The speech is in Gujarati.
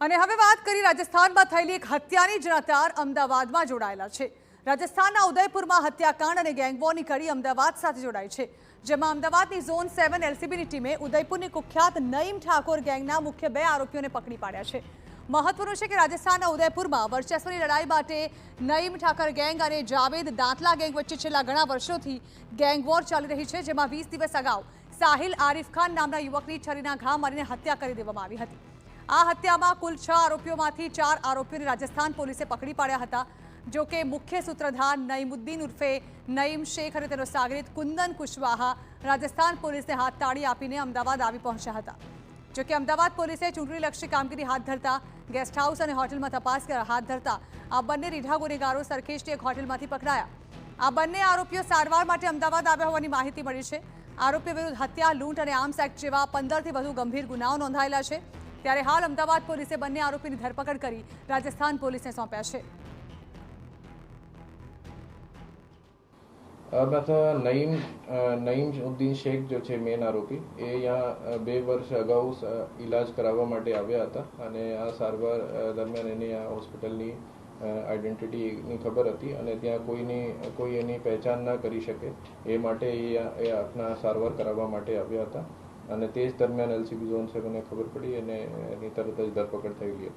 અને હવે વાત કરી રાજસ્થાનમાં થયેલી એક હત્યાની જનાતાર અમદાવાદમાં જોડાયેલા છે। રાજસ્થાનના ઉદયપુરમાં હત્યાકાંડ અને ગેંગવોરની કડી અમદાવાદ સાથે જોડાઈ છે, જેમાં અમદાવાદની ઝોન 7 એલસીબીની ટીમે ઉદયપુરની કુખ્યાત નઈમ ઠાકોર ગેંગના મુખ્ય 2 આરોપીઓને પકડી પાડ્યા છે। મહત્વનું છે કે રાજસ્થાનના ઉદયપુરમાં વર્ચસ્વની લડાઈ માટે નઈમ ઠાકર ગેંગ અને જાવેદ દાંતલા ગેંગ વચ્ચે છેલ્લા ઘણા વર્ષોથી ગેંગવોર ચાલી રહી છે, જેમાં 20 દિવસ અગાઉ સાહિલ આરિફ ખાન નામના યુવકની છરીના ઘા મારીને હત્યા કરી દેવામાં આવી હતી। આ હત્યામાં કુલ 6 આરોપીઓમાંથી 4 આરોપીઓને રાજસ્થાન પોલીસે પકડી પાડ્યા હતા। જો કે મુખ્ય સૂત્રધાર નઈમુદ્દીન ઉર્ફે નઈમ શેખ અને તેનો સાગરીત કુંદન કુશવાહા રાજસ્થાન પોલીસને હાથ તાળી આપીને અમદાવાદ આવી પહોંચ્યા હતા। જો કે અમદાવાદ પોલીસે ચૂંટણીલક્ષી કામગીરી હાથ ધરતા ગેસ્ટ હાઉસ અને હોટલમાં તપાસ હાથ ધરતા આ બંને રીઢા ગુનેગારો સરખેજની એક હોટલમાંથી પકડાયા। આ બંને આરોપીઓ સારવાર માટે અમદાવાદ આવ્યા હોવાની માહિતી મળી છે। આરોપીઓ વિરુદ્ધ હત્યા, લૂંટ અને આર્મ્સ એક્ટ જેવા 15થી વધુ ગંભીર ગુનાઓ નોંધાયેલા છે। ત્યારે હાલ અમદાવાદ પોલીસે બંને આરોપીની ધરપકડ કરી રાજસ્થાન પોલીસને સોંપ્યા છે। નઈમુદ્દીન શેખ जो છે મેન આરોપી એ यहाँ 2 વર્ષ અગાઉ ઇલાજ કરાવવા માટે આવ્યા હતા અને આ સારવાર દરમિયાન એની આ હોસ્પિટલની આઈડેન્ટિટીની ખબર હતી અને ત્યાં કોઈ એની પહેચાન ન કરી શકે એ માટે એ આપણા સારવાર કરાવવા માટે આવ્યા હતા અને તે જ દરમિયાન એલસીબી ઝોન 7 ને ખબર પડી અને એની તરત જ ધરપકડ થઈ ગઈ।